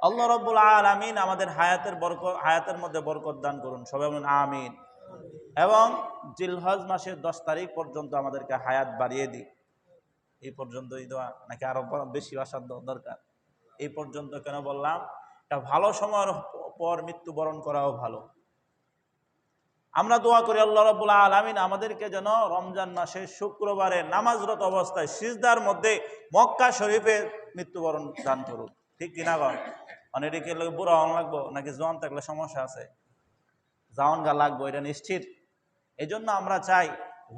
আল্লাহ রাব্বুল আলামিন আমাদের হায়াতের মধ্যে বরকত দান করুন, সবাই বলুন আমিন। এবং জিলহজ মাসের 10 তারিখ পর্যন্ত আমাদেরকে হায়াত বাড়িয়ে দিই। এই পর্যন্তই দোয়া নাকি আরো বেশি আসার দরকার? এই পর্যন্ত কেন বললাম? এটা ভালো সময়ের পর মৃত্যুবরণ করাও ভালো। আমরা দোয়া করি আল্লাহ রাব্বুল আলামিন আমাদেরকে যেন রমজান মাসের শুক্রবারে নামাজরত অবস্থায় সিজদার মধ্যে মক্কা শরীফে মৃত্যুবরণ দান করুন। ঠিক কিনা গণ? অনেকে বুড়া হন লাগবো নাকি জোয়ান থাকলে সমস্যা আছে? জাওয়ান গা লাগবো, এটা নিশ্চিত। এই জন্য আমরা চাই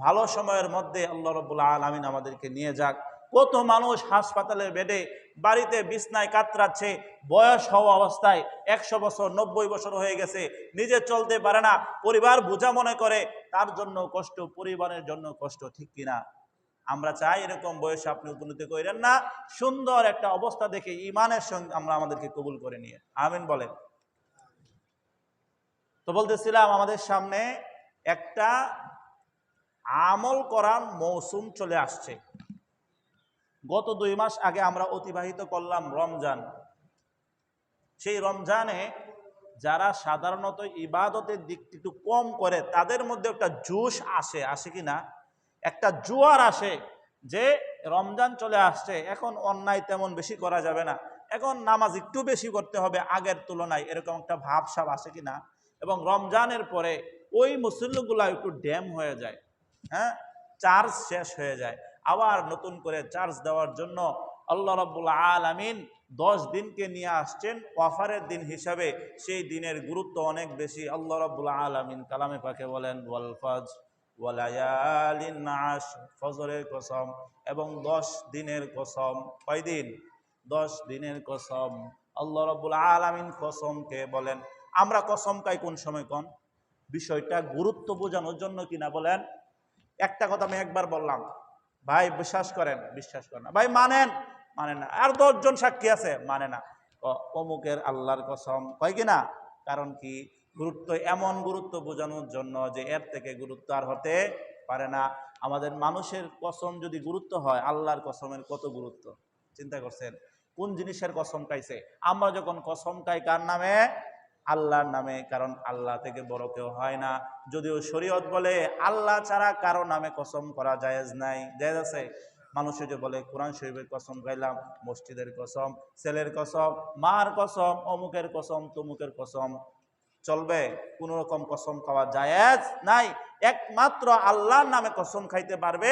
ভালো সময়ের মধ্যে আল্লাহ রাব্বুল আলামিন আমাদেরকে নিয়ে যাক। কত মানুষ হাসপাতালের বেডে, বাড়িতে বিছনায় কাতরাচ্ছে, বয়স হওয়া অবস্থায় 100 বছর 90 বছর হয়ে গেছে, নিজে চলতে পারে না, পরিবার বোঝা মনে করে, তার জন্য কষ্ট, পরিবারের জন্য কষ্ট। ঠিক কিনা? আমরা চাই এরকম বয়সে আপনি উপনীত করেন না, সুন্দর একটা অবস্থা দেখে ইমানের সঙ্গে আমরা আমাদেরকে কবুল করে নিয়ে আমিন বলেন। তো বলতেছিলাম আমাদের সামনে একটা আমল করার মৌসুম চলে আসছে। গত 2 মাস আগে আমরা অতিবাহিত করলাম রমজান। সেই রমজানে যারা সাধারণত ইবাদতের দিকটি একটু কম করে, তাদের মধ্যে একটা জোশ আসে কি না? একটা জোয়ার আসে যে রমজান চলে আসছে, এখন অন্যায় তেমন বেশি করা যাবে না, এখন নামাজ একটু বেশি করতে হবে আগের তুলনায়, এরকম একটা ভাবসাব আসে কি না? এবং রমজানের পরে ওই মুসল্লিগুলা একটু ড্যাম হয়ে যায়, হ্যাঁ, চার্জ শেষ হয়ে যায়, আবার নতুন করে চার্জ দেওয়ার জন্য আল্লাহ রাব্বুল আলামিন 10 দিনকে নিয়ে আসছেন ওয়াফারের দিন হিসাবে। সেই দিনের গুরুত্ব অনেক বেশি। আল্লাহ রাব্বুল আলামিন কালামে পাকে বলেন ওয়াল ফজর ওয়া লায়ালিন আশর, ফজরের কসম এবং 10 দিনের কসম। কয় দিন? 10 দিনের কসম। আল্লাহ রাব্বুল আলামিন কসমকে বলেন। আমরা কসম খাই কোন সময়? কোন বিষয়টা গুরুত্ব বোঝানোর জন্য কিনা বলেন? একটা কথা আমি একবার বললাম, ভাই বিশ্বাস করেন না, ভাই মানেন না, আর 10 জন সাক্ষী আছে মানে না, অমুকের আল্লাহর কসম, কয় কিনা? কারণ কি? গুরুত্ব, এমন গুরুত্ব বোঝানোর জন্য যে এর থেকে গুরুত্ব আর হতে পারে না। আমাদের মানুষের কসম যদি গুরুত্ব হয়, আল্লাহর কসমের কত গুরুত্ব চিন্তা করছেন? কোন জিনিসের কসম খাইছে? আমরা যখন কসম খাই কার নামে? আল্লাহর নামে, কারণ আল্লাহ থেকে বড় কেউ হয় না। যদিও শরীয়ত বলে আল্লাহ ছাড়া কারো নামে কসম করা জায়েজ নাই। জায়েজ আছে? মানুষে যে বলে কোরআন শরীফের কসম খাইলাম, মসজিদের কসম, ছেলের কসম, মার কসম, অমুকের কসম, তমুকের কসম, চলবে? কোন রকম কসম খাওয়া জায়েজ নাই। একমাত্র আল্লাহর নামে কসম খাইতে পারবে।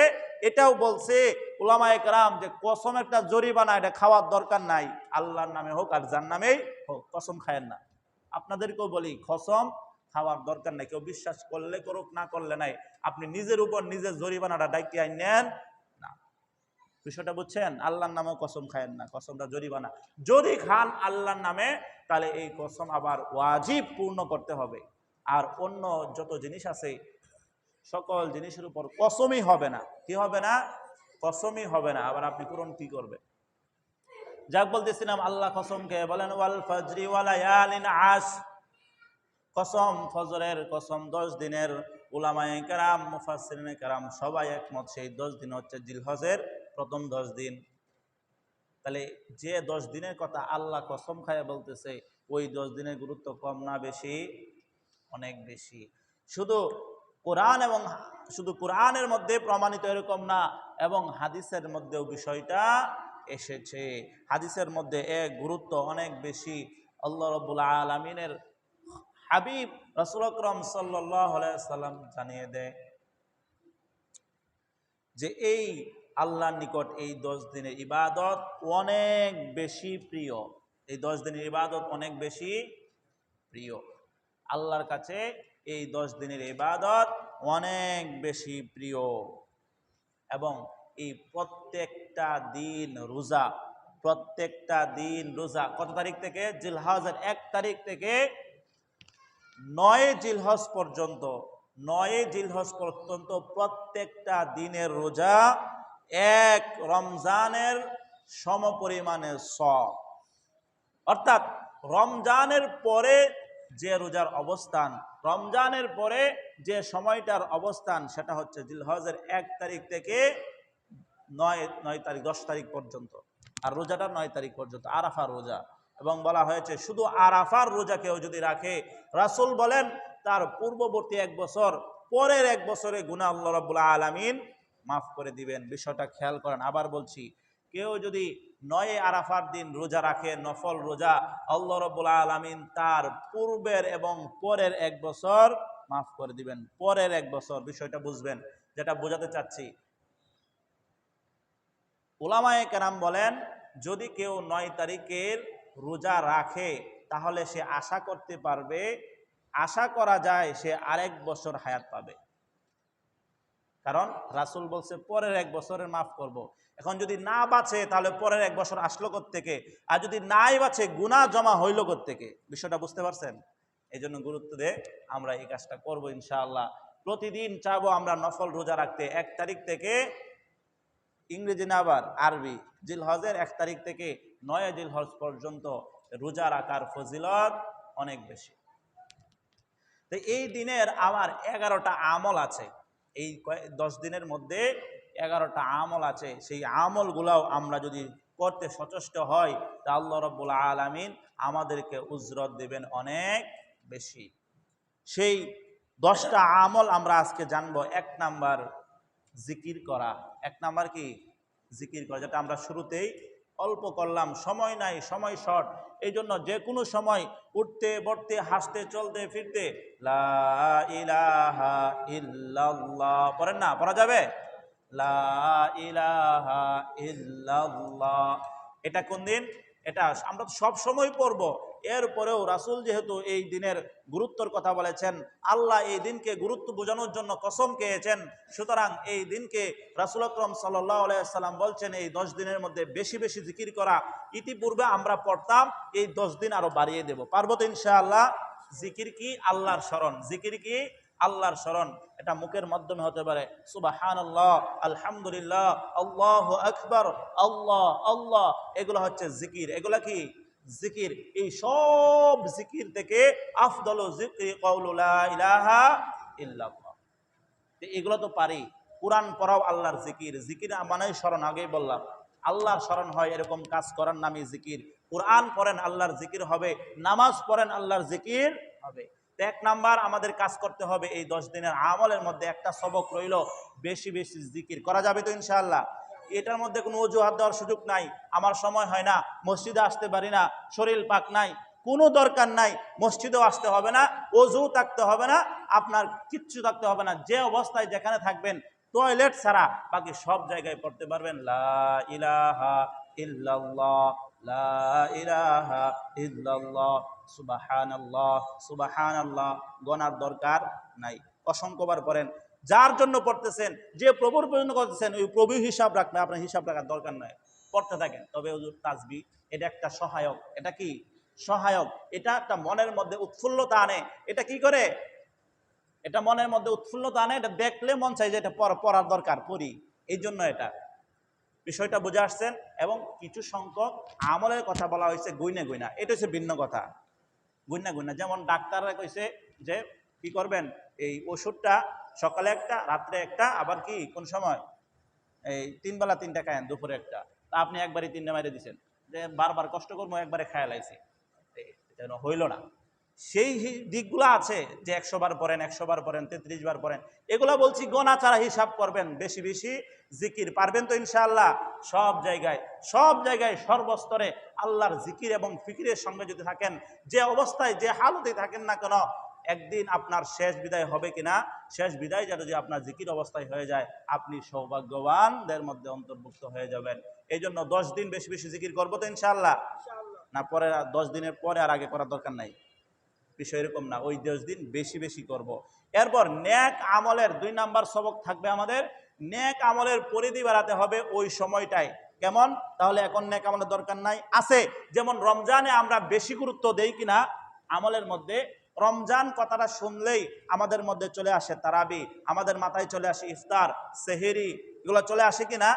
এটাও বলছে উলামায়ে কেরাম যে কসম একটা জরিমানা, এটা খাওয়ার দরকার নাই। আল্লাহর নামে হোক আর যার নামেই হোক, কসম খায়েন না। আপনাদেরকেও বলি কসম খাওয়ার দরকার নাই। কেউ বিশ্বাস করলে করুক, না করলে নাই। আপনি নিজের উপর নিজের জরিমানাটা ডাইকে আইনেন না। বিষয়টা বুঝছেন? আল্লাহর নামেও কসম খায়েন না, কসমটা জরিমানা। যদি খান আল্লাহর নামে, তাহলে এই কসম আবার ওয়াজিব পূর্ণ করতে হবে। আর অন্য যত জিনিস আছে সকল জিনিসের উপর কসমই হবে না। কি হবে না? কসমই হবে না। আবার আপনি পূরণ কি করবে? যাক বলতেছিলাম, আল্লাহ কসমকে বলেন ওয়াল ফজরি ওয়া লায়ালিন আশর, কসম, ফজরের কসম, 10 দিনের। উলামায়ে কেরাম, মুফাসসিরিনে কেরাম সবাই একমত, সেই 10 দিন হচ্ছে জিলহজের প্রথম 10 দিন। তাহলে যে 10 দিনের কথা আল্লাহ কসম খায় বলতেছে, ওই 10 দিনের গুরুত্ব কম না বেশি? অনেক বেশি। শুধু কোরআনের মধ্যে প্রমাণিত এরকম না, এবং হাদিসের মধ্যেও বিষয়টা এসেছে। হাদিসের মধ্যে এক গুরুত্ব অনেক বেশি। আল্লাহ রাব্বুল আলামিনের হাবিব রাসূল আকরাম সাল্লাল্লাহু আলাইহি সাল্লাম জানিয়ে দেয় যে এই আল্লাহর নিকট এই 10 দিনের ইবাদত অনেক বেশি প্রিয়। এই 10 দিনের ইবাদত অনেক বেশি প্রিয় আল্লাহর কাছে। এই 10 দিনের ইবাদত অনেক বেশি প্রিয়, এবং এই প্রত্যেকটা দিন রোজা কত তারিখ থেকে? জিলহজের 1 তারিখ থেকে 9 জিলহজ পর্যন্ত, 9 জিলহজ পর্যন্ত প্রত্যেকটা দিনের রোজা এক রমজানের সমপরিমাণের সওয়াব। অর্থাৎ রমজানের পরে যে রোজার অবস্থান, রমজানের পরে যে সময়টার অবস্থান, সেটা হচ্ছে জিলহজের 1 তারিখ থেকে 9 তারিখ 10 তারিখ পর্যন্ত, আর রোজাটা 9 তারিখ পর্যন্ত, আরাফা রোজা। এবং বলা হয়েছে শুধু আরাফার রোজা কেউ যদি রাখে, রাসূল বলেন তার পূর্ববর্তী 1 বছর পরের 1 বছরে গুনাহ আল্লাহ রাব্বুল আলামিন মাফ করে দিবেন। বিষয়টা খেয়াল করেন। আবার বলছি, কেউ যদি 9 আরাফার দিন রোজা রাখে, নফল রোজা, আল্লাহ রাব্বুল আলামিন তার পূর্বের এবং পরের 1 বছর মাফ করে দিবেন। পরের 1 বছর, বিষয়টা বুঝবেন যেটা বোঝাতে চাচ্ছি। উলামায়ে কেরাম বলেন যদি কেউ 9 তারিখের রোজা রাখে তাহলে সে আশা করতে পারবে, আশা করা যায় সে আরেক বছর হায়াত পাবে। কারণ রাসূল বলছে পরের 1 বছরের মাফ করব। এখন যদি না বাঁচে তাহলে পরের 1 বছর আসলো কোত্থেকে, আর যদি নাই বাঁচে গুনাহ জমা হইল কোত্থেকে। বিষয়টা বুঝতে পারছেন? এই জন্য গুরুত্ব দিয়ে আমরা এই কাজটা করবো ইনশাআল্লাহ। প্রতিদিন চাবো আমরা নফল রোজা রাখতে। 1 তারিখ থেকে, ইংরেজি না আবার আরবি, জিলহজের 1 তারিখ থেকে 9 জিলহজ পর্যন্ত রোজা রাখার ফজিলত অনেক বেশি। তো এই দিনের আমার 11টা আমল আছে। এই 10 দিনের মধ্যে 11টা আমল আছে। সেই আমলগুলাও আমরা যদি করতে সচেষ্ট হই তা আল্লাহ রাব্বুল আলামিন আমাদেরকে উজরত দেবেন অনেক বেশি। সেই 10টা আমল আমরা আজকে জানবো। 1 নাম্বার জিকির করা। 1 নাম্বার কি? জিকির করা, যেটা আমরা শুরুতেই অল্প করলাম। সময় নাই, সময় শর্ট, এই জন্য যে কোনো সময় উঠতে বসতে হাসতে চলতে ফিরতে লা ইলাহা ইল্লাল্লাহ পড়েন না? পড়া যাবে? লা ইলাহা ইল্লাল্লাহ। এটা কোন দিন? এটা আমরা সব সময় পড়ব। এরপরেও রাসূল যেহেতু এই দিনের গুরুত্বর কথা বলেছেন, আল্লাহ এই দিনকে গুরুত্ব বোঝানোর জন্য কসম খেয়েছেন, সুতরাং এই দিনকে রাসূল আকরাম সাল্লাল্লাহু আলাইহি ওয়াসাল্লাম বলছেন এই 10 দিনের মধ্যে বেশি বেশি জিকির করা। ইতিপূর্বে আমরা পড়তাম, এই 10 দিন আরো বাড়িয়ে দেব। পারবো তো ইনশাআল্লাহ? জিকির কি? আল্লাহর স্মরণ। জিকির কি? আল্লাহর স্মরণ। এটা মুখের মাধ্যমে হতে পারে, সুবহানাল্লাহ, আলহামদুলিল্লাহ, আল্লাহু আকবার, আল্লাহ আল্লাহ, এগুলো হচ্ছে জিকির। এগুলা কি? জিকির। এই সব জিকির থেকে আফদলু যিকরি কাউলু লা ইলাহা ইল্লাল্লাহ। এগুলো তো পারি। কোরআন পড়াও আল্লাহর জিকির। জিকির মানে স্মরণ, আগেই বললাম। আল্লাহর স্মরণ হয় এরকম কাজ করার নামই জিকির। কোরআন পড়েন আল্লাহর জিকির হবে, নামাজ পড়েন আল্লাহর জিকির হবে। 1 নাম্বার আমাদের কাজ করতে হবে, এই 10 দিনের আমলের মধ্যে একটা সবক রইল, বেশি বেশি জিকির করা যাবে তো ইনশাআল্লাহ? এটার মধ্যে কোনো অজুহাত দেওয়ার সুযোগ নাই। আমার সময় হয় না, মসজিদে আসতে পারি না, শরীর পাক নাই, কোনো দরকার নাই। মসজিদেও আসতে হবে না, অজু থাকতে হবে না, আপনার কিচ্ছু থাকতে হবে না। যে অবস্থায় যেখানে থাকবেন, টয়লেট ছাড়া বাকি সব জায়গায় পড়তে পারবেন লা ইলাহা ইল্লাল্লাহ, লা ইলাহা ইল্লাল্লাহ, সুবহানাল্লাহ সুবহানাল্লাহ। গনার দরকার নাই, অসংখ্যবার পড়েন। যার জন্য পড়তেছেন, যে প্রভুর জন্য করতেছেন, ওই প্রভু হিসাব রাখবেন, আপনার হিসাব রাখার দরকার নাই। পড়তে থাকেন। তবে হুজুর তাসবিহ এটা একটা সহায়ক। এটা কি? সহায়ক। এটা একটা মনের মধ্যে উৎফুল্লতা আনে। এটা কি করে? এটা মনের মধ্যে উৎফুল্লতা আনে। এটা দেখলে মন চাই যে এটা পড়ার দরকার, পড়ি। এই জন্য এটা। বিষয়টা বুঝে আসছেন? এবং কিছু সংখ্যক আমলের কথা বলা হয়েছে গুইনা গুইনা, এটা হচ্ছে ভিন্ন কথা। গুইনা গুইনা, যেমন ডাক্তাররা কইছে যে কি করবেন, এই ওষুধটা সকালে একটা, রাত্রে একটা, আবার কি কোন সময় এই 3 বেলা 3টা খায়েন, দুপুরে একটা। তা আপনি একবারই 3টা মাইরে দিচ্ছেন, যে বারবার কষ্ট করবো, একবারে খায়া লাইছি, এটা হইল না। সেই দিকগুলো আছে যে 100 বার পড়েন, 100 বার পড়েন, 33 বার পড়েন, এগুলা বলছি গোনা ছাড়া হিসাব করবেন, বেশি বেশি জিকির। পারবেন তো ইনশাআল্লাহ? সব জায়গায়, সব জায়গায়, সর্বস্তরে আল্লাহর জিকির এবং ফিকিরের সঙ্গে যদি থাকেন, যে অবস্থায় যে হালতে থাকেন না কেন, একদিন আপনার শেষ বিদায় হবে কিনা, শেষ বিদায় যদি আপনার জিকির অবস্থায় হয়ে যায়, আপনি সৌভাগ্যবানদের মধ্যে অন্তর্ভুক্ত হয়ে যাবেন। এই জন্য 10 দিন বেশি বেশি জিকির করবো তো ইনশাআল্লাহ? না পরে 10 দিনের পরে আর আগে করার দরকার নাই। বিষয় এরকম না, ওই 10 দিন বেশি বেশি করব। এরপর নেক আমলের 2 নাম্বার সবক থাকবে আমাদের, নেক আমলের পরিধি বাড়াতে হবে ওই সময়টায়। কেমন? তাহলে এখন নেক আমলের দরকার নাই আছে। যেমন রমজানে আমরা বেশি গুরুত্ব দেই কিনা আমলের মধ্যে, রমজান কথাটা শুনলেই আমাদের মধ্যে চলে আসে তারাবি, আমাদের মাথায় চলে আসে ইফতার, সেহেরি, এগুলো চলে আসে কিনা?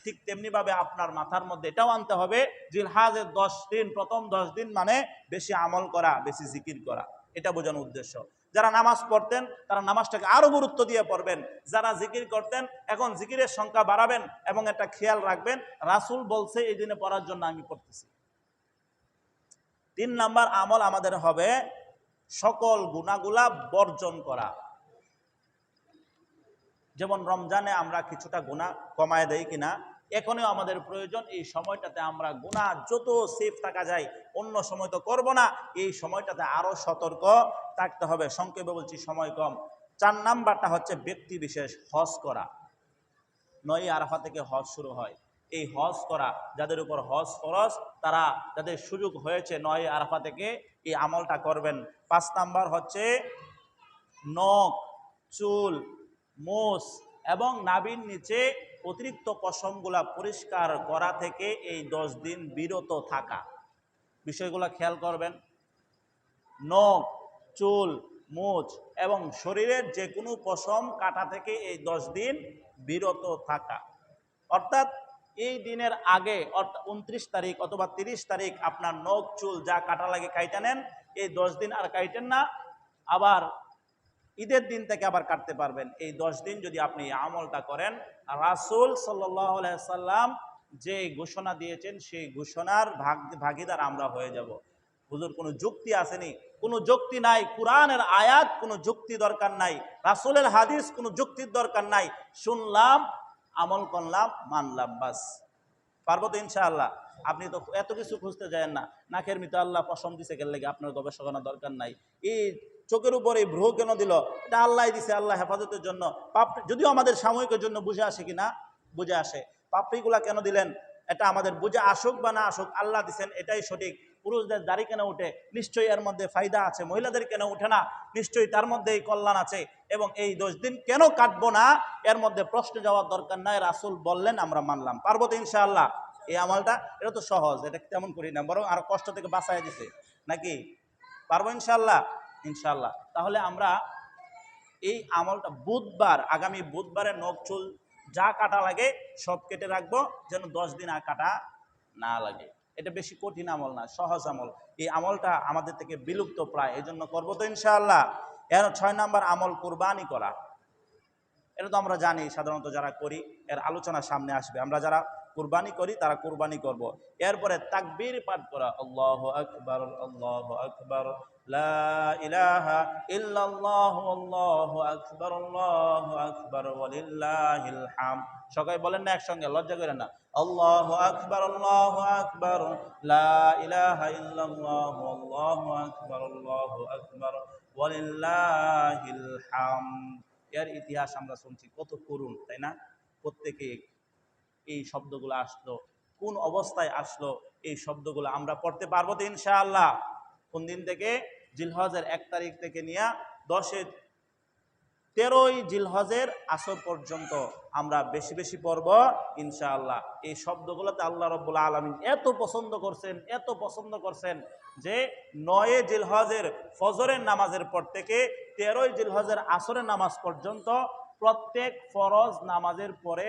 ঠিক তেমনি ভাবে আপনার মাথার মধ্যে এটাও আনতে হবে, জিলহাজের 10 দিন, প্রথম 10 দিন মানে বেশি আমল করা, বেশি জিকির করা, এটা বোঝানোর উদ্দেশ্য। যারা নামাজ পড়তেন তারা নামাজটাকে আরো গুরুত্ব দিয়ে পড়বেন, যারা জিকির করতেন এখন জিকিরের সংখ্যা বাড়াবেন, এবং একটা খেয়াল রাখবেন রাসূল বলছে এই দিনে পড়ার জন্য আমি পড়তেছি। 3 নাম্বার আমল আমাদের হবে সকল গুনাহগুলা বর্জন করা। যেমন রমজানে আমরা কিছুটা গুনাহ কমায় দেই কিনা, এখনও আমাদের প্রয়োজন এই সময়টাতে আমরা গুনাহ যত সেফ থাকা যায়, অন্য সময় তো করব না, এই সময়টাতে আরো সতর্ক থাকতে হবে। সংক্ষেপে বলছি, সময় কম। 4 নাম্বারটা হচ্ছে ব্যক্তি বিশেষ হজ করা। 9 আরাফা থেকে হজ শুরু হয়। এই হজ করা, যাদের উপর হজ ফরজ, তারা যাদের সুযোগ হয়েছে 9 আরাফা থেকে এই আমলটা করবেন। 5 নাম্বার হচ্ছে নখ, চুল, মোষ এবং নাভির নিচে অতিরিক্ত পশমগুলা পরিষ্কার করা থেকে এই 10 দিন বিরত থাকা। বিষয়গুলো খেয়াল করবেন। নখ, চুল, মোচ এবং শরীরের যে কোনো পশম কাটা থেকে এই 10 দিন বিরত থাকা। অর্থাৎ এই দিনের আগে, অর্থাৎ 29 তারিখ অথবা 30 তারিখ আপনার নখ চুল যা কাটা লাগে কাইটা নেন, এই 10 দিন আর কাইটেন না। আবার ঈদের দিন থেকে আবার কাটতে পারবেন। এই 10 দিন যদি আপনি আমলটা করেন, রাসূল সাল্লাল্লাহু আলাইহি সাল্লাম যে ঘোষণা দিয়েছেন সেই ঘোষণার ভাগীদার আমরা হয়ে যাব। হুজুর কোনো যুক্তি আসেনি, কোনো যুক্তি নাই। কোরআনের আয়াত, কোনো যুক্তি দরকার নাই। রাসূলের হাদিস, কোনো যুক্তির দরকার নাই। শুনলাম, আমল করলাম, মানলাম, বাস। পারবো তো ইনশাআল্লাহ। আপনি তো এত কিছু খুঁজতে যায় না। নাকের ভিতরে আল্লাহ পশম দিছে গেলে আপনার গবেষণা দরকার নাই। এই চোখের উপরে ভ্রু কেন দিল, এটা আল্লাহ দিছে, আল্লাহ হেফাজতের জন্য। যদিও আমাদের সাময়িকের জন্য বুঝে আসে কিনা, বুঝে আসে। পাপড়িগুলা কেন দিলেন, এটা আমাদের বুঝে আসুক বা না আসুক, আল্লাহ দিছেন, এটাই সঠিক। পুরুষদের দাড়ি কেন উঠে, নিশ্চয়ই এর মধ্যে ফায়দা আছে। মহিলাদের কেন উঠে না, নিশ্চয়ই তার মধ্যে এই কল্যাণ আছে। এবং এই 10 দিন কেন কাটবো না, এর মধ্যে প্রশ্ন যাওয়ার দরকার নাই। রাসূল বললেন, আমরা মানলাম। পারবো তো ইনশাআল্লাহ? এই আমলটা, এটা তো সহজ, এটা তেমন করি না, বরং আরো কষ্ট থেকে বাঁচাই দিছে নাকি। পারবো ইনশাআল্লাহ? ইনশাআল্লাহ। তাহলে আমরা এই আমলটা বুধবার, আগামী বুধবারে নখ চুল যা কাটা লাগে সব কেটে রাখবো, যেন 10 দিন আর কাটা না লাগে। এটা বেশি কঠিন আমল না, সহজ আমল। এই আমলটা আমাদের থেকে বিলুপ্ত প্রায়, এই জন্য করবো তো ইনশাআল্লাহ। এর 6 নাম্বার আমল কুরবানি করা। এটা তো আমরা জানি, সাধারণত যারা করি এর আলোচনা সামনে আসবে। আমরা যারা কুরবানি করি তারা কুরবানি করব। এরপরে তাকবীর পাঠ করা, আল্লাহু আকবার, আল্লাহু আকবার, লা ইলাহা ইল্লাল্লাহু, আল্লাহু আকবার, আল্লাহু আকবার, ওয়ালিল্লাহিল হামদ। সবাই বলেন না একসঙ্গে, লজ্জা করেন না। আল্লাহু আকবার, আল্লাহু আকবার, লা ইলাহা ইল্লাল্লাহু, আল্লাহু আকবার, আল্লাহু আকবার, ওয়ালিল্লাহিল হামদ। এর ইতিহাস আমরা শুনছি, কত করুণ, তাই না? প্রত্যেকে এই শব্দগুলো আসলো, কোন অবস্থায় আসলো, এই শব্দগুলো আমরা পড়তে পারবো তো ইনশাআল্লাহ? কোন দিন থেকে? জিলহজের 1 তারিখ থেকে নিয়ে 13ই জিলহজের আসর পর্যন্ত আমরা বেশি বেশি পড়ব ইনশাআল্লাহ। এই শব্দগুলোতে আল্লাহ রাব্বুল আলামিন এত পছন্দ করছেন, এত পছন্দ করছেন যে 9 জিলহজের ফজরের নামাজের পর থেকে 13ই জিলহজের আসরের নামাজ পর্যন্ত প্রত্যেক ফরজ নামাজের পরে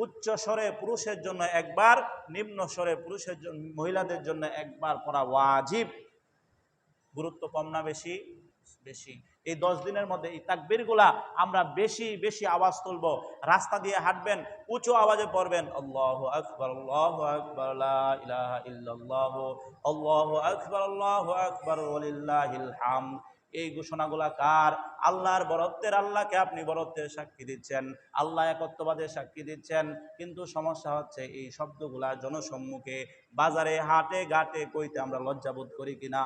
উচ্চ স্বরে পুরুষের জন্য একবার, নিম্ন স্বরে পুরুষের জন্য, মহিলাদের জন্য একবার পড়া ওয়াজিব। গুরুত্ব কম না বেশি? বেশি। এই 10 দিনের মধ্যে এই তাকবীরগুলা আমরা বেশি বেশি আওয়াজ তুলবো। রাস্তা দিয়ে হাঁটবেন, উঁচু আওয়াজে পড়বেন, আল্লাহু আকবার, আল্লাহু আকবার, লা ইলাহা ইল্লাল্লাহ, আল্লাহু আকবার, আল্লাহু আকবার, ওয়ালিল্লাহিল হামদ। এই ঘোষণাগুলা কার? আল্লাহর বরত্বের। আল্লাহকে আপনি বরত্বের সাক্ষী দিচ্ছেন, আল্লাহ একত্ববাদের সাক্ষী দিচ্ছেন। কিন্তু সমস্যা হচ্ছে এই শব্দগুলা জনসম্মুখে, বাজারে, হাটে ঘাটে কইতে আমরা লজ্জাবোধ করি কিনা?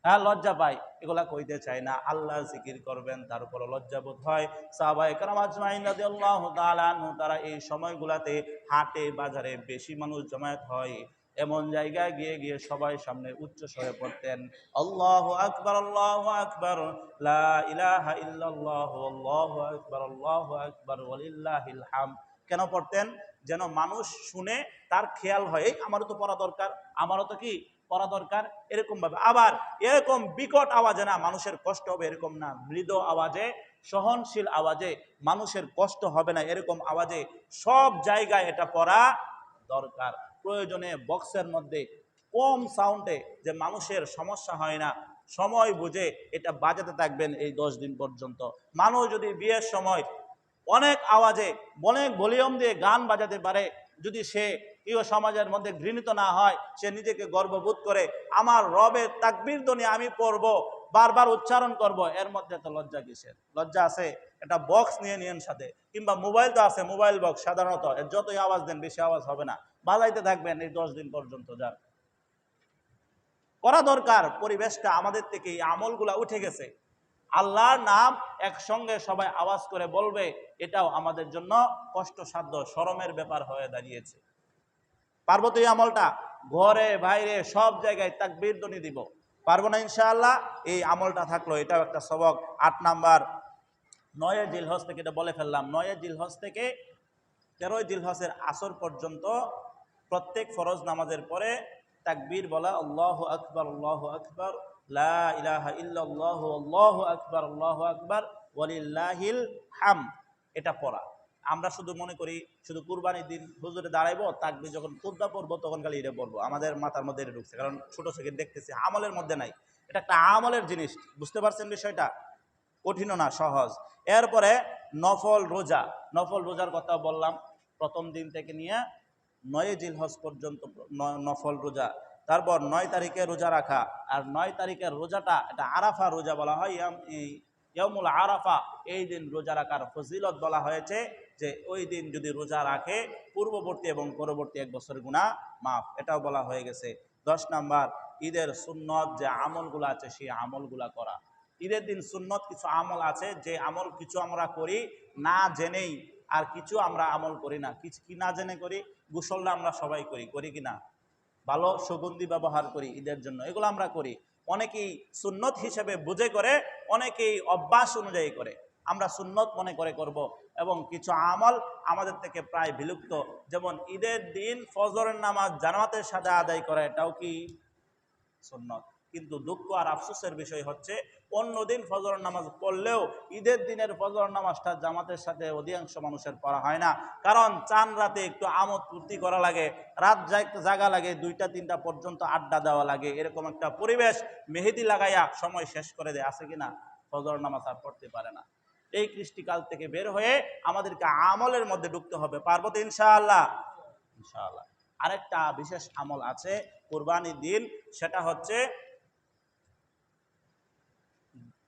হ্যাঁ, লজ্জা পাই, এগুলা কইতে চাই না। আল্লাহ জিকির করবেন, তার উপর লজ্জাবোধ হয়। সাহাবায়ে কেরাম আজমাইন রাদিয়াল্লাহু তাআলা আনহু, তারা এই সময়গুলাতে হাটে বাজারে বেশি মানুষ জমায়েত হয়, এমন জায়গায় গিয়ে গিয়ে সবাই সামনে উচ্চ স্বরে পড়তেন, আল্লাহু আকবার, আল্লাহু আকবার, লা ইলাহা ইল্লাল্লাহু, আল্লাহু আকবার, আল্লাহু আকবার, ওয়ালিল্লাহিল হামদ। কেন পড়তেন? যেন মানুষ শুনে তার খেয়াল হয়, এই আমারও তো পড়া দরকার, আমারও তো কি পড়া দরকার, এরকম ভাবে। আবার এরকম বিকট আওয়াজে না, মানুষের কষ্ট হবে এরকম না, মৃদু আওয়াজে, সহনশীল আওয়াজে, মানুষের কষ্ট হবে না এরকম আওয়াজে সব জায়গায় এটা পড়া দরকার। প্রয়োজনে বক্সের মধ্যে কম সাউন্ডে, যে মানুষের সমস্যা হয় না, সময় বুঝে এটা বাজাতে থাকবেন এই 10 দিন পর্যন্ত। মানুষ যদি বিয়ের সময় অনেক আওয়াজে, অনেক ভলিউম দিয়ে গান বাজাতে পারে, যদি সে কেউ সমাজের মধ্যে ঘৃণিত না হয়, সে নিজেকে গর্ববোধ করে আমার রবের তাকবীর ধ্বনি আমি পড়ব, বারবার উচ্চারণ করব, এর মধ্যে তো লজ্জা কিসের? লজ্জা আছে একটা বক্স নিয়ে নিয়েন সাথে, কিংবা মোবাইল তো আছে, মোবাইল বক্স সাধারণত এর যতই আওয়াজ দেন বেশি আওয়াজ হবে না, বাজাইতে থাকবেন এই 10 দিন পর্যন্ত। যার করা দরকার, পরিবেশটা আমাদের থেকে এই আমলগুলা উঠে গেছে। আল্লাহর নাম একসঙ্গে সবাই আওয়াজ করে বলবে, এটাও আমাদের জন্য কষ্টসাধ্য, শরমের ব্যাপার হয়ে দাঁড়িয়েছে। পারবো তো এই আমলটা? ঘরে বাইরে সব জায়গায় তাকবীর ধ্বনি দিব, পারবো না ইনশাআল্লাহ? এই আমলটা থাকলো, এটাও একটা সবক। 8 নাম্বার, 9 জিলহজ থেকে, এটা বলে ফেললাম, 9 জিলহজ থেকে 13 জিলহজের আসর পর্যন্ত প্রত্যেক ফরজ নামাজের পরে তাকবীর বলা, আল্লাহু আকবার, আল্লাহু আকবার, লা ইলাহা ইল্লাল্লাহু, আল্লাহু আকবার, আল্লাহু আকবার, ওয়ালিল্লাহিল হামদ, এটা পড়া। আমরা শুধু মনে করি শুধু কুরবানির দিন হুজুরে দাঁড়াইবো, তাকবীর যখন খুতবা পড়বো তখন খালি এটা পড়বো, আমাদের মাথার মধ্যে এটা ঢুকছে, কারণ ছোট থেকে দেখতেছি আমলের মধ্যে নাই। এটা একটা আমলের জিনিস, বুঝতে পারছেন বিষয়টা? কঠিনও না, সহজ। এরপরে নফল রোজা, নফল রোজার কথা বললাম, প্রথম দিন থেকে নিয়ে 9 জিলহজ পর্যন্ত নফল রোজা। তারপর 9 তারিখে রোজা রাখা, আর 9 তারিখের রোজাটা এটা আরাফা রোজা বলা হয়, ইয়ামুল আরাফা। এই দিন রোজা রাখার ফজিলত বলা হয়েছে যে ওই দিন যদি রোজা রাখে পূর্ববর্তী এবং পরবর্তী 1 বছরের গুনাহ মাফ, এটাও বলা হয়ে গেছে। 10 নাম্বার, ঈদের সুন্নত যে আমলগুলো আছে সেই আমলগুলা করা। ঈদের দিন সুন্নত কিছু আমল আছে, যে আমল কিছু আমরা করি না জেনেই, আর কিছু আমরা আমল করি না। কিছু কি না জেনে করি? গোসলটা আমরা সবাই করি, করি কিনা? ভালো সুগন্ধি ব্যবহার করি ঈদের জন্য, এগুলো আমরা করি। অনেকেই সুন্নত হিসেবে বুঝে করে, অনেকেই অভ্যাস অনুযায়ী করে। আমরা সুন্নত মনে করে করব। এবং কিছু আমল আমাদের থেকে প্রায় বিলুপ্ত, যেমন ঈদের দিন ফজরের নামাজ জামাতের সাথে আদায় করা, এটাও কি সুন্নত। কিন্তু দুঃখ আর আফসোসের বিষয় হচ্ছে অন্যদিন ফজর নামাজ পড়লেও ঈদের দিনের ফজর নামাজটা জামাতের সাথে অধিকাংশ মানুষের পড়া হয় না, কারণ চান রাতে একটু আমোদ ফুর্তি করা লাগে, রাত জাগা লাগে, 2টা 3টা পর্যন্ত আড্ডা দেওয়া লাগে, এরকম একটা পরিবেশ মেহেদি লাগাইয়া সময় শেষ করে দেয়, আছে কিনা? ফজর নামাজ আর পড়তে পারে না। এই কৃষ্টিকাল থেকে বের হয়ে আমাদেরকে আমলের মধ্যে ঢুকতে হবে, পারবো তো ইনশাআল্লাহ? ইনশাআল্লাহ। আরেকটা বিশেষ আমল আছে কুরবানির দিন, সেটা হচ্ছে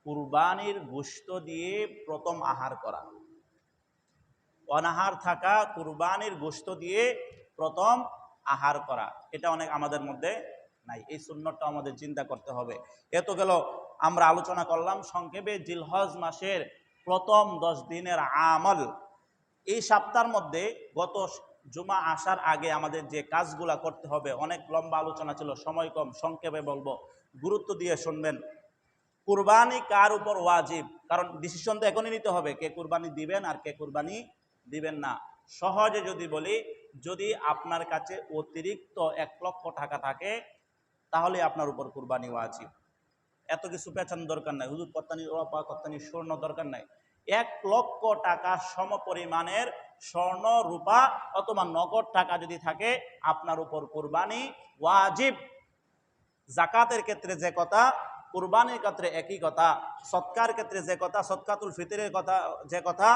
কুরবানির গোশত দিয়ে প্রথম আহার করা। অনাহার থাকা কুরবানির গোশত দিয়ে প্রথম আহার করা, এটা অনেক আমাদের মধ্যে নাই। এই সুন্নতটা আমাদের চিন্তা করতে হবে। এত গেল, আমরা আলোচনা করলাম সংক্ষেপে জিলহজ মাসের প্রথম 10 দিনের আমল। এই সপ্তাহের মধ্যে গত জুমা আসার আগে আমাদের যে কাজগুলা করতে হবে, অনেক লম্বা আলোচনা ছিল, সময় কম, সংক্ষেপে বলবো, গুরুত্ব দিয়ে শুনবেন। কুরবানি কার উপর ওয়াজিব? কারণ ডিসিশন তো এখনই নিতে হবে, কে কুরবানি দিবেন আর কে কুরবানি দিবেন না। সহজে যদি বলি, যদি আপনার কাছে অতিরিক্ত 1 লক্ষ টাকা থাকে তাহলে আপনার উপর কুরবানি ওয়াজিব। এত কিছু পেছানোর দরকার নাই, হুজুর কত্তানি রূপা কত্তানি স্বর্ণ দরকার নাই। 1 লক্ষ টাকা সমপরিমাণের স্বর্ণ রূপা অথবা নগদ টাকা যদি থাকে, আপনার উপর কুরবানি ওয়াজিব। জাকাতের ক্ষেত্রে যে কথা, কুরবানির ক্ষেত্রে একই কথা। সৎকার ক্ষেত্রে যে কথা, সদকাতুল ফিতরের কথা যে কথা,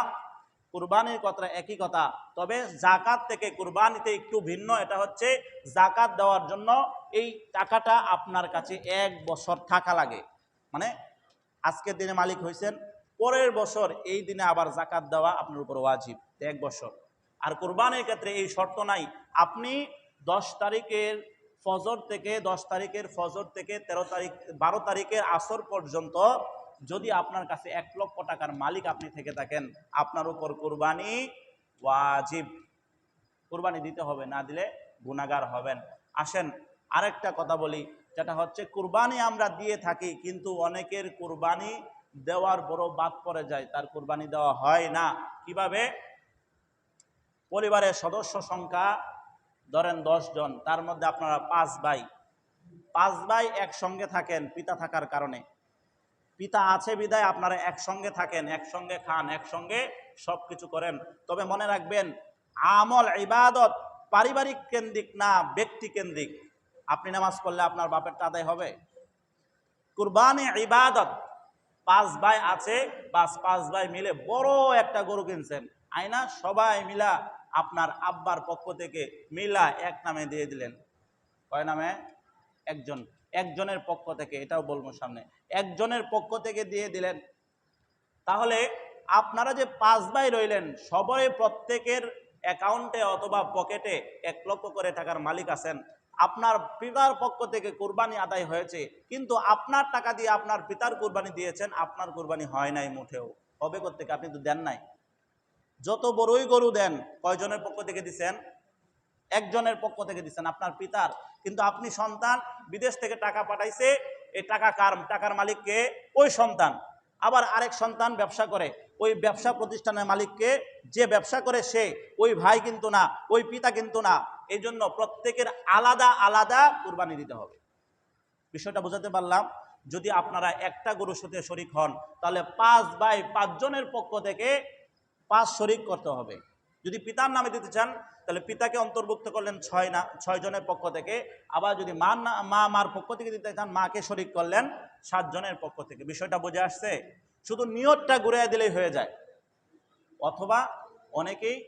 কুরবানির কথা একই কথা। তবে জাকাত থেকে কুরবানিতে একটু ভিন্ন, এটা হচ্ছে জাকাত দেওয়ার জন্য এই টাকাটা আপনার কাছে 1 বছর থাকা লাগে। মানে আজকের দিনে মালিক হয়েছেন, পরের বছর এই দিনে আবার জাকাত দেওয়া আপনার উপর ওয়াজিব 1 বছর। আর কুরবানির ক্ষেত্রে এই শর্ত নাই। আপনি 10 তারিখের ফজর থেকে 10 তারিখের ফজর থেকে 13 তারিখ 12 তারিখের আসর পর্যন্ত যদি আপনার কাছে 1 লক্ষ টাকার মালিক আপনি থেকে থাকেন, আপনার উপর কুরবানি ওয়াজিব। কুরবানি দিতে হবে, না দিলে গুনাহগার হবেন। আসেন আরেকটা কথা বলি, যেটা হচ্ছে কুরবানি আমরা দিয়ে থাকি, কিন্তু অনেকের কুরবানি দেওয়ার বড় বাদ পড়ে যায়, তার কুরবানি দেওয়া হয় না। কিভাবে? পরিবারের সদস্য সংখ্যা ধরেন 10 জন, তার মধ্যে আপনারা 5 ভাই, 5 ভাই একসঙ্গে থাকেন পিতা থাকার কারণে। পিতা আছে বিদায় আপনারা একসঙ্গে থাকেন, একসঙ্গে খান, একসঙ্গে সব কিছু করেন। তবে মনে রাখবেন, আমল ইবাদত পারিবারিক কেন্দ্রিক না, ব্যক্তি কেন্দ্রিক। আপনি নামাজ পড়লে আপনার বাপেরটা আদায় হবে? কুরবানি ইবাদত। 5 ভাই আছে, বাস 5 ভাই মিলে বড় একটা গরু কিনছেন, আয়না সবাই মিলা আপনার আব্বার পক্ষ থেকে মিলা এক নামে দিয়ে দিলেন। কয় নামে? একজন, একজনের পক্ষ থেকে, এটাও বলবো সামনে, একজনের পক্ষ থেকে দিয়ে দিলেন। তাহলে আপনারা যে 5 ভাই রইলেন, সবাই প্রত্যেকের অ্যাকাউন্টে অথবা পকেটে 1 লক্ষ করে টাকার মালিক আছেন। আপনার পিতার পক্ষ থেকে কুরবানি আদায় হয়েছে, কিন্তু আপনার টাকা দিয়ে আপনার পিতার কুরবানি দিয়েছেন, আপনার কুরবানি হয় নাই মুঠেও। হবে কোত্থেকে? আপনি তো দেন নাই। যত বড়ই গরু দেন, কয়জনের পক্ষ থেকে দিচ্ছেন? একজনের পক্ষ থেকে দিচ্ছেন, আপনার পিতার। কিন্তু আপনি সন্তান, বিদেশ থেকে টাকা পাঠাইছে, এই টাকা কার? টাকার মালিককে ওই সন্তান। আবার আরেক সন্তান ব্যবসা করে, ওই ব্যবসা প্রতিষ্ঠানের মালিককে, যে ব্যবসা করে সে, ওই ভাই কিন্তু না, ওই পিতা কিন্তু না। এই জন্য প্রত্যেকের আলাদা আলাদা কুরবানি দিতে হবে। বিষয়টা বোঝাতে পারলাম? যদি আপনারা একটা গরুর সাথে শরিক হন, তাহলে 5 ভাই 5 জনের পক্ষ থেকে 5 শরিক করতে হবে। যদি পিতার নামে দিতে চান, তাহলে পিতাকে অন্তর্ভুক্ত করলেন 6 জনের পক্ষ থেকে। আবার যদি মার পক্ষ থেকে দিতে চান, মাকে শরিক করলেন 7 জনের পক্ষ থেকে। বিষয়টা বুঝে আসছে? শুধু নিয়তটা ঘুরিয়ে দিলেই হয়ে যায়। অথবা অনেকেই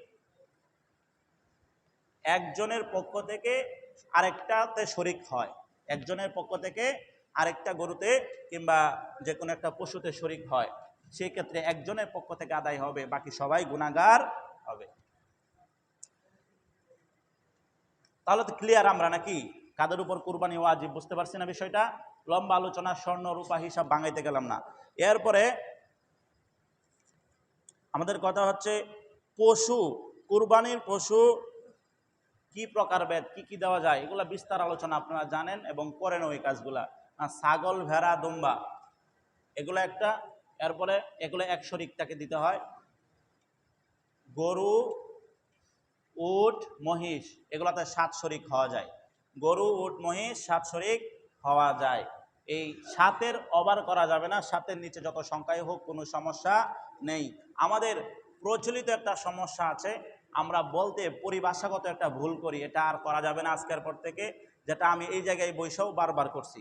একজনের পক্ষ থেকে আরেকটাতে শরিক হয়, একজনের পক্ষ থেকে আরেকটা গরুতে কিংবা যে কোনো একটা পশুতে শরিক হয়, সেই ক্ষেত্রে একজনের পক্ষ থেকে আদায় হবে, বাকি সবাই গুনাহগার হবে। তাহলে তো ক্লিয়ার আমরা নাকি কাদের উপর কুরবানি ওয়াজিব? বুঝতে পারছি না বিষয়টা? লম্বা আলোচনা, স্বর্ণ রূপা হিসাব ভাঙাইতে গেলাম না। এরপরে আমাদের কথা হচ্ছে পশু, কুরবানির পশু কি প্রকারভেদ, কি কি দেওয়া যায়, এগুলা বিস্তার আলোচনা আপনারা জানেন এবং করেন ওই কাজগুলা। ছাগল, ভেড়া, দুম্বা এগুলো একটা, এরপরে এগুলো 1 শরিক তাকে দিতে হয়। গরু, উট, মহিষ এগুলাতে 7 শরিক হওয়া যায়। গরু, উট, মহিষ 7 শরিক হওয়া যায়। এই 7-এর ওভার করা যাবে না, 7-এর নিচে যত সংখ্যাই হোক কোনো সমস্যা নেই। আমাদের প্রচলিত একটা সমস্যা আছে, আমরা বলতে পরিভাষাগত একটা ভুল করি, এটা আর করা যাবে না আজকের পর থেকে, যেটা আমি এই জায়গায় বৈশাও বারবার করছি,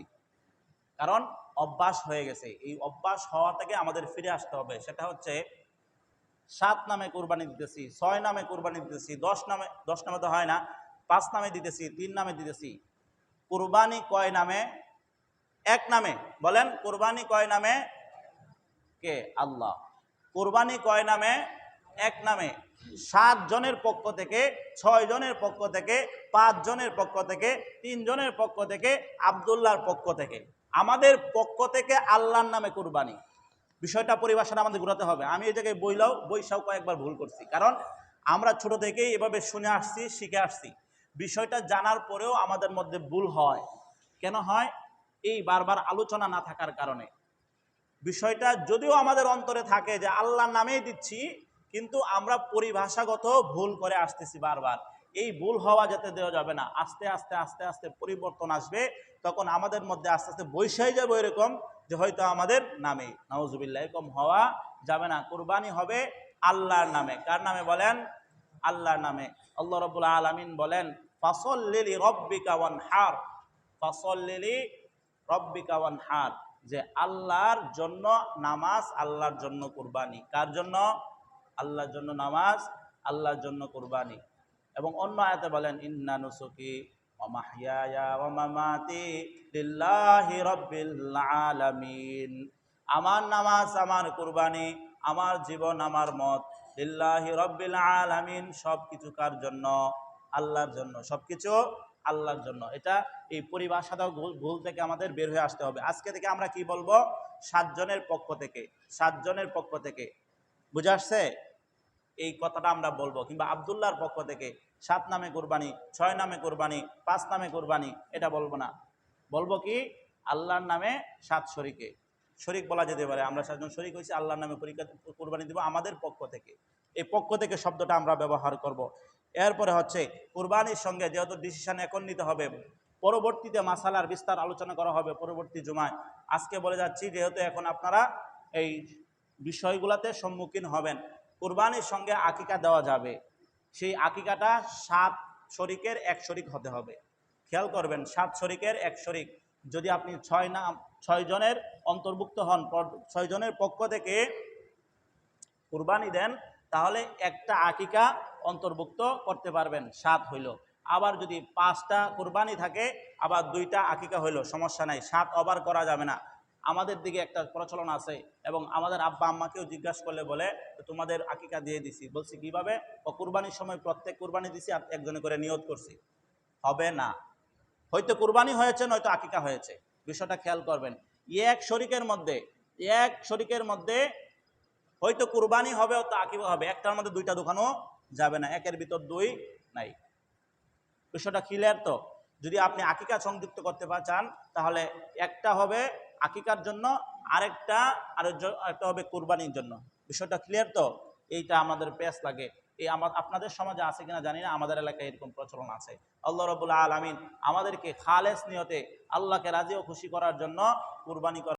কারণ অভ্যাস হয়ে গেছে। এই অভ্যাস হওয়া থেকে আমাদের ফিরে আসতে হবে। সেটা হচ্ছে 7 নামে কুরবানি দিতেছি, 6 নামে কুরবানি দিতেছি, 10 নামে তো হয় না, 5 নামে দিতেছি, 3 নামে দিতেছি। কুরবানি কয় নামে? 1 নামে। বলেন, কুরবানি কয় নামে? কে? আল্লাহ। কুরবানি কয় নামে? 1 নামে। 7 জনের পক্ষ থেকে, 6 জনের পক্ষ থেকে, 5 জনের পক্ষ থেকে, 3 জনের পক্ষ থেকে, আব্দুল্লাহর পক্ষ থেকে। আমাদের পক্ষ থেকে আল্লাহর নামে কুরবানি। বিষয়টা পরিভাষাটা আমাদের ঘুরাতে হবে। আমি এই জায়গায় বইসাও কয়েকবার ভুল করছি, কারণ আমরা ছোট থেকেই এভাবে শুনে আসছি, শিখে আসছি। বিষয়টা জানার পরেও আমাদের মধ্যে ভুল হয়। কেন হয়? এই বারবার আলোচনা না থাকার কারণে। বিষয়টা যদিও আমাদের অন্তরে থাকে যে আল্লাহর নামেই দিচ্ছি, কিন্তু আমরা পরিভাষাগত ভুল করে আসতেছি বারবার। এই ভুল হওয়া যেতে দেওয়া যাবে না। আস্তে আস্তে আস্তে আস্তে পরিবর্তন আসবে, তখন আমাদের মধ্যে আস্তে আস্তে বৈশাই যাবে এরকম যে হয়তো আমাদের নামে, নাউজুবিল্লাহ, এরকম হওয়া যাবে না। কুরবানি হবে আল্লাহর নামে। কার নামে বলেন? আল্লাহর নামে। আল্লাহ রাব্বুল আলামিন বলেন, ফাসল্লি লিরাব্বিকা ওয়ানহার, ফাসল্লি লিরাব্বিকা ওয়ানহার, যে আল্লাহর জন্য নামাজ, আল্লাহর জন্য কুরবানি। কার জন্য? আল্লাহর জন্য নামাজ, আল্লাহর জন্য কুরবানি। এবং অন্য আয়াতে বলেন, ইন্না নুসুকি ওয়া মাহইয়ায়া ওয়া মামাতি লিল্লাহি রাব্বিল আলামিন। আমার নামাজ, আমার কুরবানি, আমার জীবন, আমার মত, লিল্লাহি রাব্বিল আলামিন, সবকিছু কার জন্য? আল্লাহর জন্য। সবকিছু আল্লাহর জন্য। এটা এই পরিভাষাটা ভুল থেকে আমাদের বের হয়ে আসতে হবে। আজকে থেকে আমরা কি বলবো? 7 জনের পক্ষ থেকে, 7 জনের পক্ষ থেকে। বুঝে আসছে? এই কথাটা আমরা বলবো। কিংবা আব্দুল্লাহর পক্ষ থেকে 7 নামে কুরবানি, 6 নামে কুরবানি, 5 নামে কুরবানি, এটা বলবো না। বলবো কি? আল্লাহর নামে 7 শরিকে। শরিক বলা যেতে পারে, আমরা 7 জন শরিক হয়েছি, আল্লাহর নামে কুরবানি দিব আমাদের পক্ষ থেকে। এই পক্ষ থেকে শব্দটা আমরা ব্যবহার করব। এরপরে হচ্ছে কুরবানির সঙ্গে যেহেতু ডিসিশন এখন নিতে হবে, পরবর্তীতে মাসালার বিস্তার আলোচনা করা হবে পরবর্তী জুমায়। আজকে বলে যাচ্ছি, যেহেতু এখন আপনারা এই বিষয়গুলোতে সম্মুখীন হবেন। কুরবানির সঙ্গে আকিকা দেওয়া যাবে, সেই আকিকাটা 7 শরিকের 1 শরিক হতে হবে। খেয়াল করবেন, 7 শরিকের 1 শরিক। যদি আপনি 6 জনের অন্তর্ভুক্ত হন, 6 জনের পক্ষ থেকে কুরবানি দেন, তাহলে একটা আকিকা অন্তর্ভুক্ত করতে পারবেন, 7 হইল। আবার যদি 5টা কুরবানি থাকে আবার 2টা আকিকা হইল, সমস্যা নাই, 7 ওভার করা যাবে না। আমাদের দিকে একটা প্রচলন আছে এবং আমাদের আব্বা আম্মাকেও জিজ্ঞাসা করলে বলে তোমাদের আকিকা দিয়ে দিছি। বলছি কিভাবে? ও কুরবানির সময় প্রত্যেক কুরবানি দিছি আর একজনে করে নিয়ত করছি। হবে না, হয়তো কুরবানি হয়েছে নয়তো আকিকা হয়েছে, বিষয়টা খেয়াল করবেন। এক শরিকের মধ্যে হয়তো কুরবানি হবে তো আকিকা হবে, একটার মধ্যে 2টা দোকানও যাবে না, একের ভিতর 2 নাই। বিষয়টা ক্লিয়ার তো? যদি আপনি আকিকা সংযুক্ত করতে চান তাহলে একটা হবে আকিকার জন্য, আরেকটা হবে কুরবানির জন্য। বিষয়টা ক্লিয়ার তো? এইটা আমাদের পেশ লাগে। এই আপনাদের সমাজে আছে কিনা জানি না, আমাদের এলাকায় এরকম প্রচলন আছে। আল্লাহ রাব্বুল আলামিন আমাদেরকে খালেস নিয়তে আল্লাহকে রাজি ও খুশি করার জন্য কুরবানি